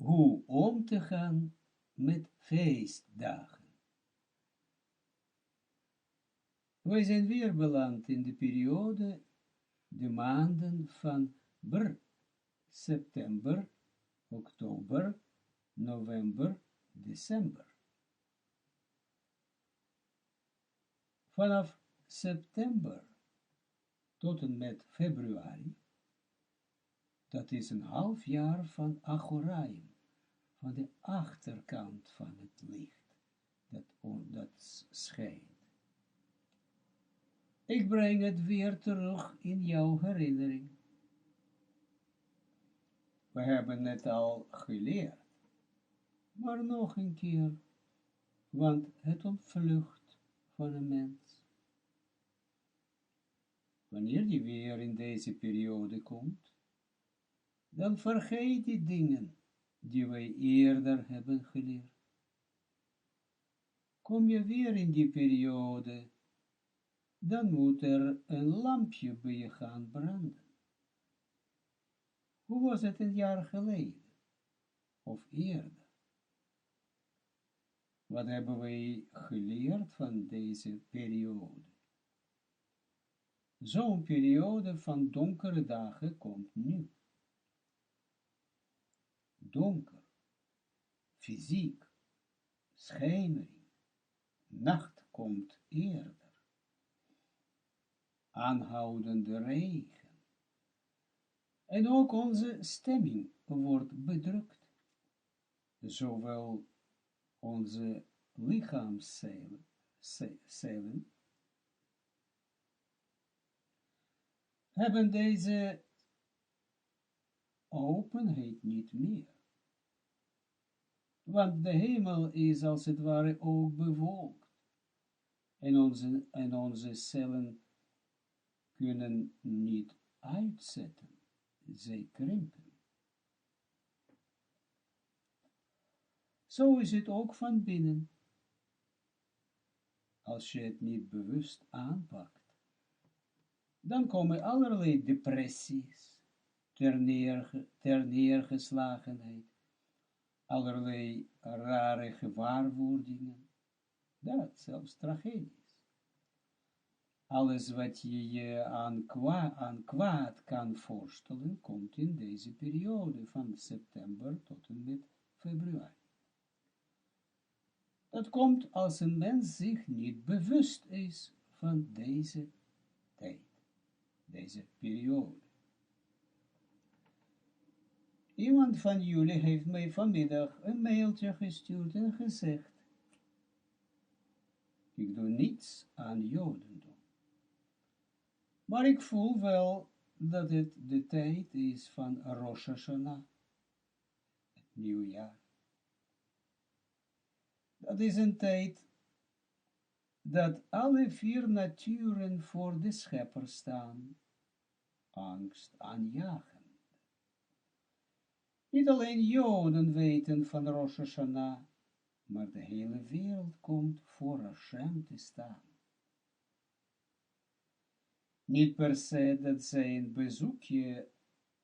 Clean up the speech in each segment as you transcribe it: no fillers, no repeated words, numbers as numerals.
hoe om te gaan met feestdagen. Wij zijn weer beland in de periode, de maanden van september, oktober, november, december. Vanaf september tot en met februari, dat is een half jaar van Achoraim, van de achterkant van het licht, dat schijnt. Ik breng het weer terug in jouw herinnering. We hebben het al geleerd, maar nog een keer, want het ontvlucht van een mens. Wanneer die weer in deze periode komt, dan vergeet die dingen die wij eerder hebben geleerd. Kom je weer in die periode, dan moet er een lampje bij je gaan branden. Hoe was het een jaar geleden? Of eerder? Wat hebben wij geleerd van deze periode? Zo'n periode van donkere dagen komt nu. Donker, fysiek, schemering, nacht komt eerder. Aanhoudende regen. En ook onze stemming wordt bedrukt. Zowel onze lichaamscellen hebben deze openheid niet meer. Want de hemel is als het ware ook bewolkt. En onze cellen kunnen niet uitzetten. Zij krimpen. Zo is het ook van binnen. Als je het niet bewust aanpakt, dan komen allerlei depressies, terneergeslagenheid, allerlei rare gewaarwordingen, dat zelfs tragedies. Alles wat je je aan kwaad kan voorstellen, komt in deze periode van september tot en met februari. Dat komt als een mens zich niet bewust is van deze tijd, deze periode. Iemand van jullie heeft mij vanmiddag een mailtje gestuurd en gezegd, ik doe niets aan Jodendom. Maar ik voel wel dat het de tijd is van Rosh Hashanah, het nieuwjaar. Dat is een tijd dat alle vier naturen voor de schepper staan, angst aanjagen. Niet alleen Joden weten van Rosh Hashanah, maar de hele wereld komt voor Hashem te staan. Niet per se dat zij een bezoekje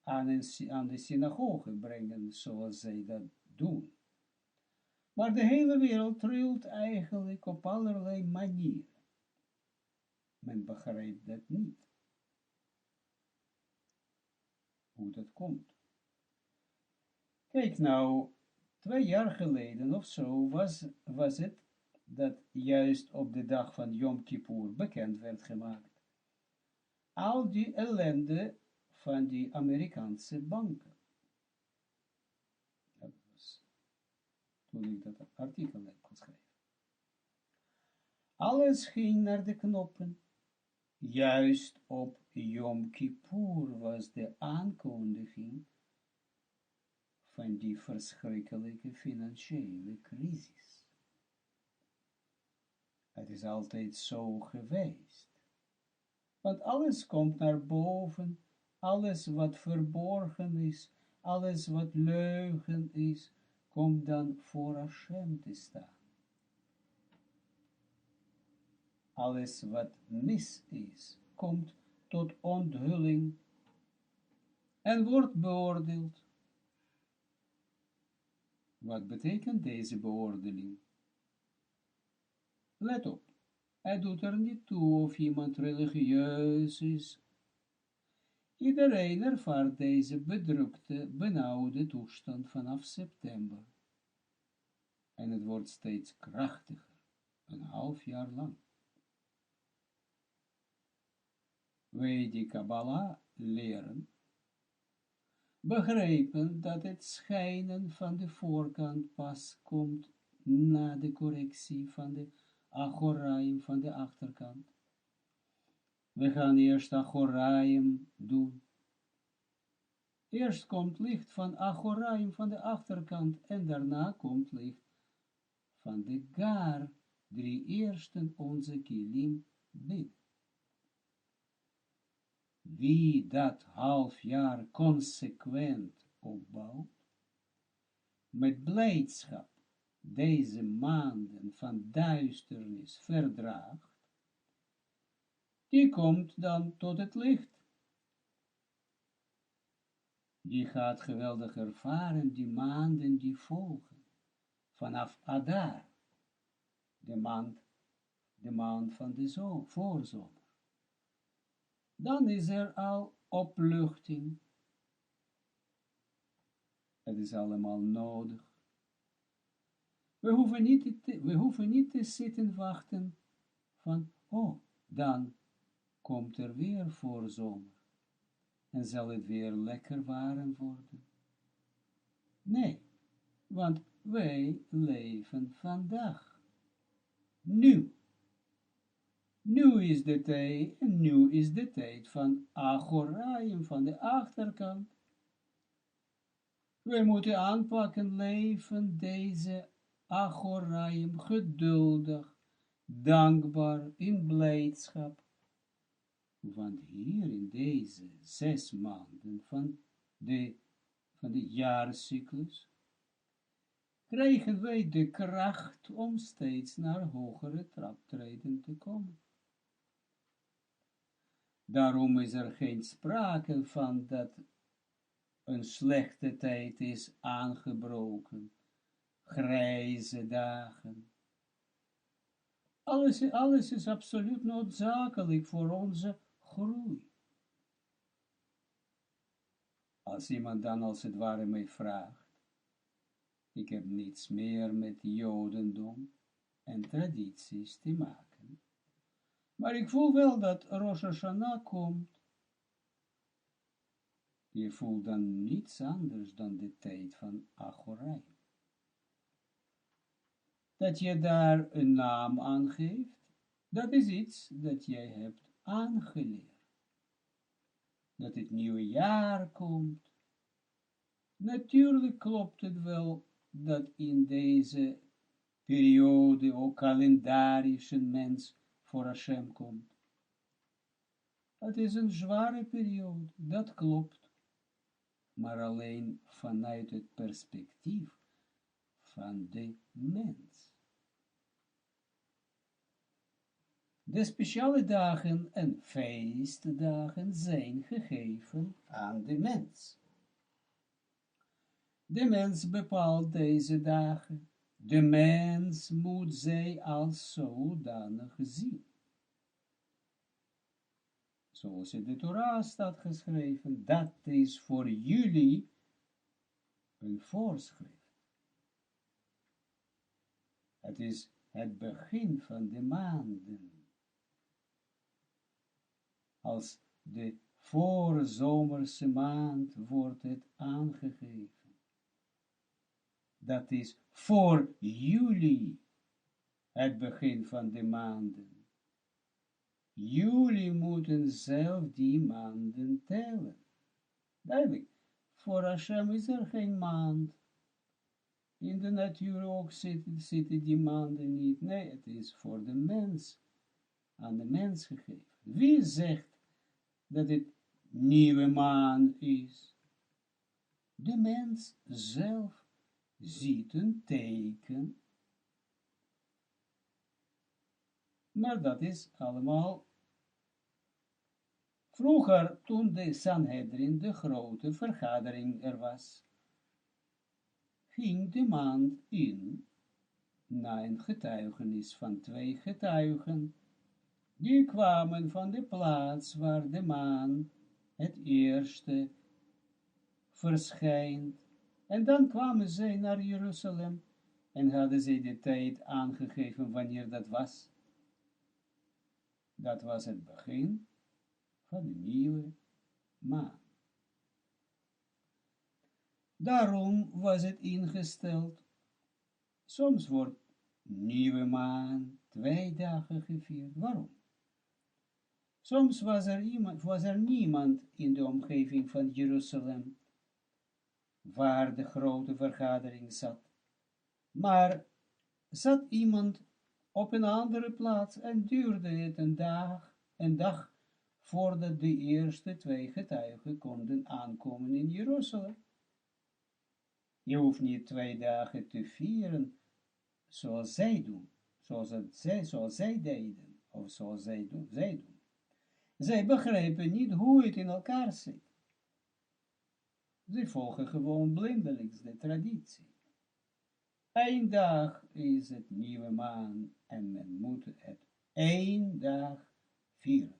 aan de synagoge brengen, zoals zij dat doen. Maar de hele wereld trilt eigenlijk op allerlei manieren. Men begrijpt dat niet. Hoe dat komt. Kijk nou, 2 jaar geleden of zo was het dat juist op de dag van Yom Kippur bekend werd gemaakt. Al die ellende van die Amerikaanse banken. Dat was toen ik dat artikel heb geschreven. Alles ging naar de knoppen. Juist op Yom Kippur was de aankondiging van die verschrikkelijke financiële crisis. Het is altijd zo geweest. Want alles komt naar boven, alles wat verborgen is, alles wat leugen is, komt dan voor Hashem te staan. Alles wat mis is, komt tot onthulling en wordt beoordeeld. Wat betekent deze beoordeling? Let op, het doet er niet toe of iemand religieus is. Iedereen ervaart deze bedrukte, benauwde toestand vanaf september. En het wordt steeds krachtiger, een half jaar lang. Wij die Kabbala leren, begrijpen dat het schijnen van de voorkant pas komt na de correctie van de achoraim van de achterkant. We gaan eerst achoraim doen. Eerst komt licht van achoraim van de achterkant en daarna komt licht van de gar, 3 eersten onze kilim binnen. Wie dat half jaar consequent opbouwt, met blijdschap deze maanden van duisternis verdraagt, die komt dan tot het licht. Die gaat geweldig ervaren die maanden die volgen, vanaf Adar, de maand van de voorzomer. Dan is er al opluchting. Het is allemaal nodig. We hoeven niet te zitten wachten van, dan komt er weer voorzomer. En zal het weer lekker warm worden. Nee, want wij leven vandaag. Nu. Nu is de tijd, en nu is de tijd van achoraim, van de achterkant. Wij moeten aanpakken, leven deze achoraim, geduldig, dankbaar, in blijdschap. Want hier in deze 6 maanden van de jaarcyclus, krijgen wij de kracht om steeds naar hogere traptreden te komen. Daarom is er geen sprake van dat een slechte tijd is aangebroken, grijze dagen. Alles is absoluut noodzakelijk voor onze groei. Als iemand dan als het ware mij vraagt, ik heb niets meer met Jodendom en tradities te maken, maar ik voel wel dat Rosh Hashanah komt. Je voelt dan niets anders dan de tijd van Achoraim. Dat je daar een naam aan geeft, dat is iets dat jij hebt aangeleerd. Dat het nieuwe jaar komt. Natuurlijk klopt het wel dat in deze periode ook kalendarisch een mens voor Hashem komt. Het is een zware periode, dat klopt. Maar alleen vanuit het perspectief van de mens. De speciale dagen en feestdagen zijn gegeven aan de mens. De mens bepaalt deze dagen. De mens moet zij als zodanig zien. Zoals in de Torah staat geschreven, dat is voor jullie een voorschrift. Het is het begin van de maanden. Als de voorzomerse maand wordt het aangegeven. Dat is voor jullie het begin van de maanden. Jullie moeten zelf die maanden tellen. Duidelijk, voor Hashem is er geen maand. In de natuur ook zitten die maanden niet. Nee, het is voor de mens, aan de mens gegeven. Wie zegt dat het nieuwe maan is? De mens zelf ziet een teken. Maar dat is allemaal vroeger, toen de Sanhedrin, de grote vergadering er was, ging de maand in, na een getuigenis van 2 getuigen, die kwamen van de plaats waar de maan het eerste verschijnt. En dan kwamen zij naar Jeruzalem en hadden zij de tijd aangegeven wanneer dat was. Dat was het begin van de nieuwe maan. Daarom was het ingesteld. Soms wordt nieuwe maan 2 dagen gevierd. Waarom? Soms was er niemand in de omgeving van Jeruzalem, waar de grote vergadering zat. Maar zat iemand op een andere plaats en duurde het een dag voordat de eerste 2 getuigen konden aankomen in Jeruzalem. Je hoeft niet 2 dagen te vieren zoals zij doen, zoals zij deden, of zoals zij doen. Zij begrijpen niet hoe het in elkaar zit. Zij volgen gewoon blindelings de traditie. 1 dag is het nieuwe maan en men moet het 1 dag vieren.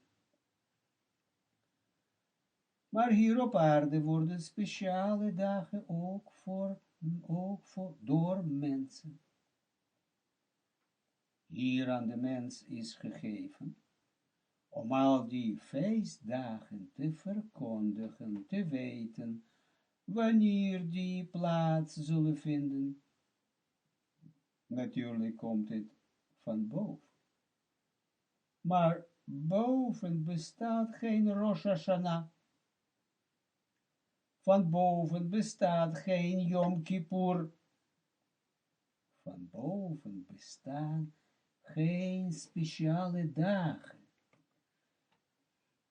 Maar hier op aarde worden speciale dagen ook door mensen. Hier aan de mens is gegeven om al die feestdagen te verkondigen, te weten wanneer die plaats zullen vinden. Natuurlijk komt het van boven. Maar boven bestaat geen Rosh Hashanah. Van boven bestaat geen Yom Kippur. Van boven bestaan geen speciale dagen.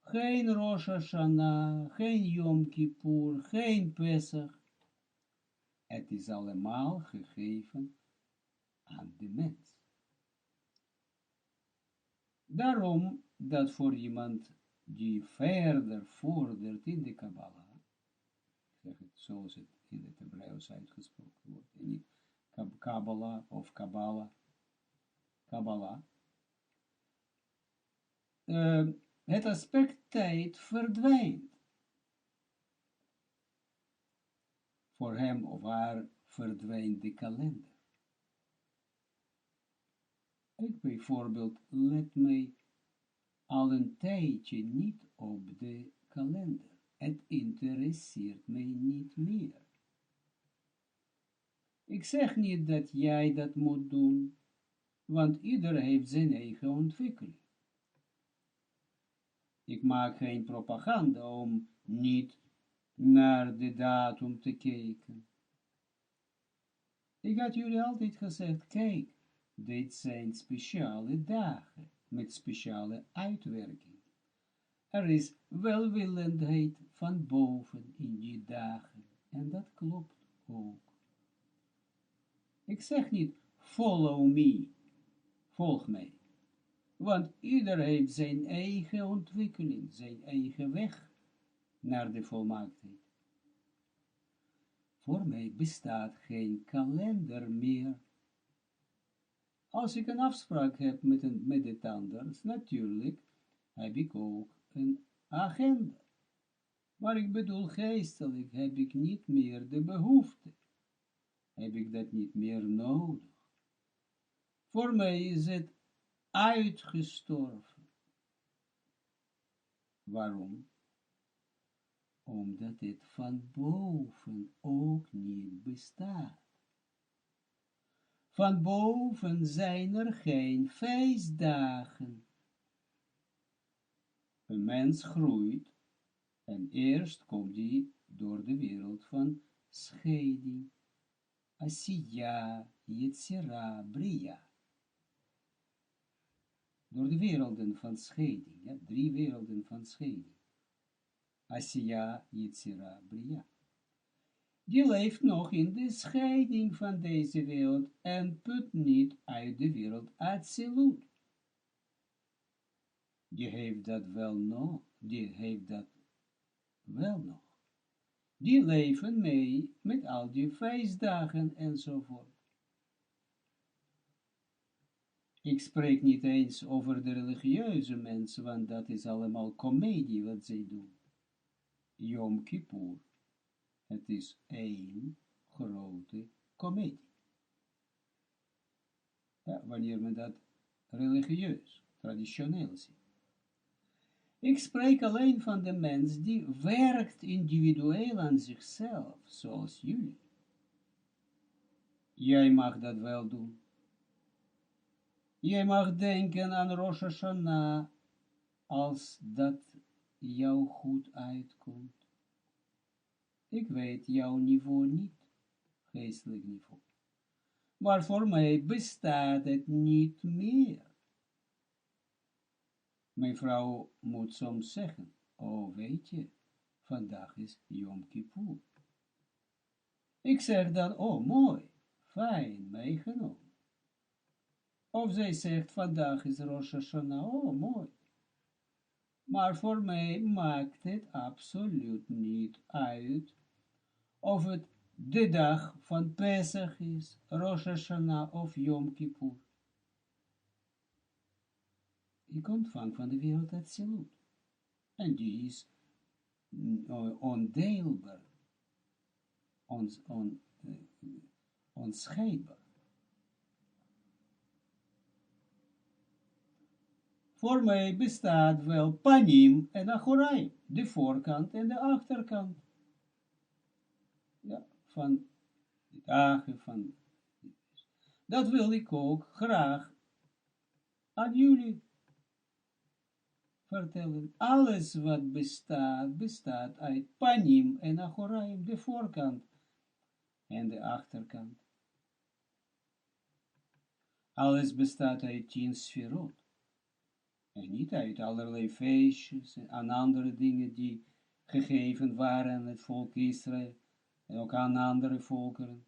Geen Rosh Hashanah, geen Yom Kippur, geen Pesach. Het is allemaal gegeven aan de mens. Daarom dat voor iemand die verder vordert in de Kabbala, zeg het zoals het in het Hebreeuws uitgesproken wordt, en niet Kabbala of Kabbala, Kabbala, het aspect tijd verdwijnt. Voor hem of haar verdwijnt de kalender. Ik bijvoorbeeld let mij al een tijdje niet op de kalender. Het interesseert mij niet meer. Ik zeg niet dat jij dat moet doen, want ieder heeft zijn eigen ontwikkeling. Ik maak geen propaganda om niet naar de datum te kijken. Ik had jullie altijd gezegd, kijk, dit zijn speciale dagen, met speciale uitwerking. Er is welwillendheid van boven in die dagen, en dat klopt ook. Ik zeg niet, follow me, volg mij, want ieder heeft zijn eigen ontwikkeling, zijn eigen weg naar de volmaaktheid. Voor mij bestaat geen kalender meer. Als ik een afspraak heb met het anders, natuurlijk heb ik ook een agenda. Maar ik bedoel geestelijk heb ik niet meer de behoefte. Heb ik dat niet meer nodig. Voor mij is het uitgestorven. Waarom? Omdat het van boven ook niet bestaat. Van boven zijn er geen feestdagen. Een mens groeit en eerst komt hij door de wereld van scheiding. Asiya, Yetzira, Bria. Door de werelden van scheiding, ja, 3 werelden van scheiding. Asiya, Yetzira, Bria. Die leeft nog in de scheiding van deze wereld en put niet uit de wereld absoluut. Die heeft dat wel nog. Die leven mee met al die feestdagen enzovoort. Ik spreek niet eens over de religieuze mensen, want dat is allemaal komedie wat zij doen. Yom Kippur, het is één grote komedie. Ja, wanneer men dat religieus, traditioneel ziet. Ik spreek alleen van de mens die werkt individueel aan zichzelf, zoals jullie. Jij mag dat wel doen. Jij mag denken aan Rosh Hashanah als dat jou goed uitkomt. Ik weet jouw niveau niet, geestelijk niveau. Maar voor mij bestaat het niet meer. Mijn vrouw moet soms zeggen, oh weet je, vandaag is Yom Kippur. Ik zeg dan, oh mooi, fijn, meegenomen. Of zij zegt, vandaag is Rosh Hashanah, oh mooi. Maar voor mij maakt het absoluut niet uit of het de dag van Pesach is, Rosh Hashanah of Yom Kippur. Ik ontvang van de wereld absoluut. En die is ondeelbaar, onscheidbaar. Voor mij bestaat wel panim en achoraim, de voorkant en de achterkant. Ja, van de dagen van. Dat wil ik ook graag aan jullie vertellen. Alles wat bestaat, bestaat uit panim en achoraim, de voorkant en de achterkant. Alles bestaat uit 10 sferot. En niet uit allerlei feestjes en andere dingen die gegeven waren aan het volk Israël en ook aan andere volkeren,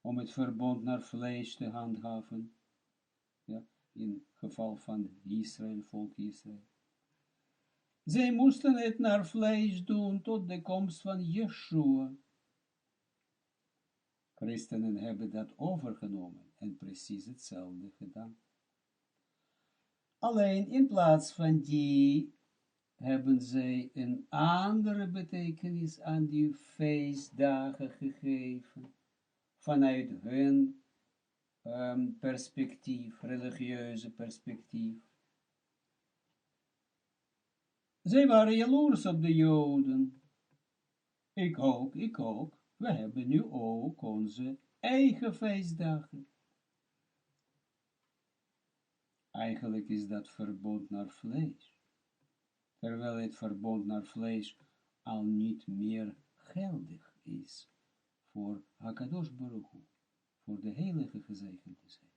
om het verbond naar vlees te handhaven, ja, in geval van Israël, volk Israël. Zij moesten het naar vlees doen tot de komst van Yeshua. Christenen hebben dat overgenomen en precies hetzelfde gedaan. Alleen in plaats van die hebben zij een andere betekenis aan die feestdagen gegeven, vanuit hun perspectief, religieuze perspectief. Zij waren jaloers op de Joden. Ik ook. We hebben nu ook onze eigen feestdagen. Eigenlijk is dat verbond naar vlees. Terwijl het verbond naar vlees al niet meer geldig is voor Hakadosh Baruch Hu, voor de heilige gezegend te zijn.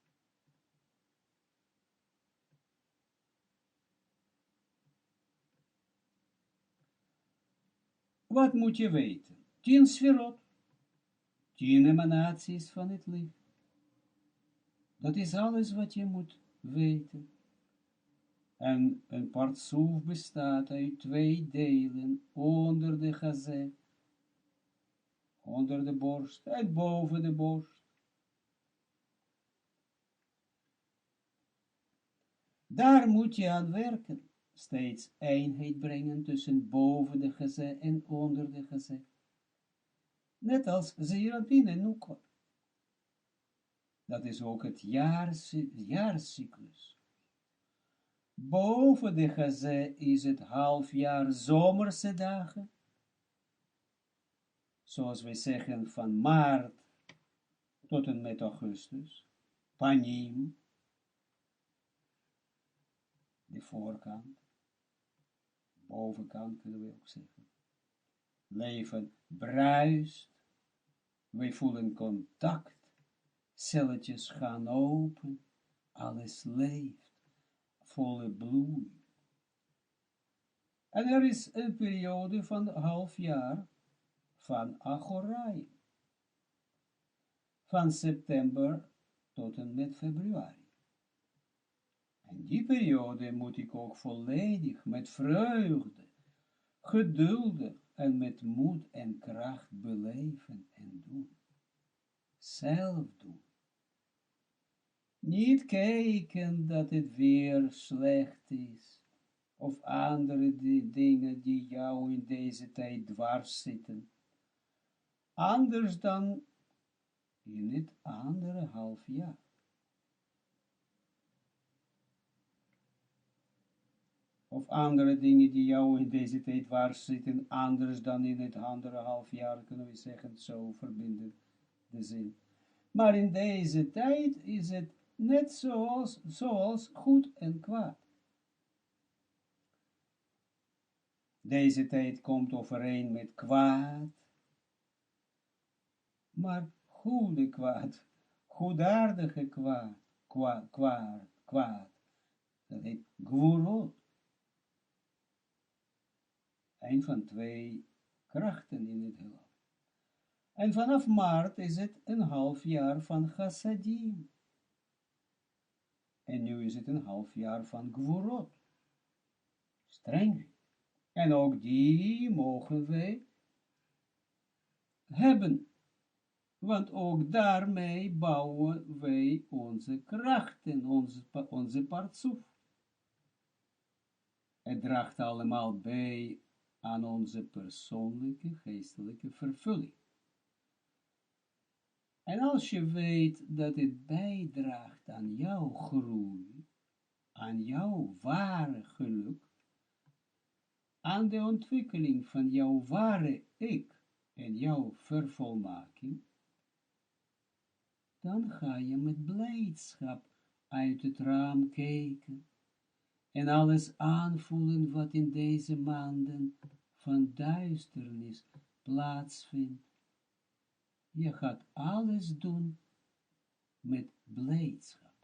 Wat moet je weten? 10 sferot, 10 emanaties van het licht. Dat is alles wat je moet weten. En een partsoef bestaat uit 2 delen, onder de gazé, onder de borst en boven de borst. Daar moet je aan werken, steeds eenheid brengen tussen boven de gazé en onder de gazé. Net als Zeerabin en Nukwa. Dat is ook het jaarcyclus. Boven de gazé is het halfjaar zomerse dagen. Zoals wij zeggen van maart tot en met augustus. Panim. De voorkant. Bovenkant kunnen we ook zeggen. Leven bruist. Wij voelen contact. Celletjes gaan open. Alles leeft. Volle bloei. En er is een periode van half jaar van Achorai. Van september tot en met februari. En die periode moet ik ook volledig met vreugde, geduldig en met moed en kracht beleven en doen. Zelf doen. Niet kijken dat het weer slecht is, of andere dingen die jou in deze tijd dwars zitten. Anders dan in het andere half jaar. Of andere dingen die jou in deze tijd dwars zitten, anders dan in het andere half jaar, kunnen we zeggen, zo verbinden de zin. Maar in deze tijd is het net zoals goed en kwaad. Deze tijd komt overeen met kwaad, maar goede kwaad, goedaardige kwaad, dat heet gvorot. Een van twee krachten in het heelal. En vanaf maart is het een half jaar van chassadim. En nu is het een half jaar van gvorot. Streng. En ook die mogen wij hebben. Want ook daarmee bouwen wij onze krachten, onze partsoef. Het draagt allemaal bij aan onze persoonlijke, geestelijke vervulling. En als je weet dat het bijdraagt aan jouw groei, aan jouw ware geluk, aan de ontwikkeling van jouw ware ik en jouw vervolmaking, dan ga je met blijdschap uit het raam kijken en alles aanvoelen wat in deze maanden van duisternis plaatsvindt. Je gaat alles doen met blijdschap.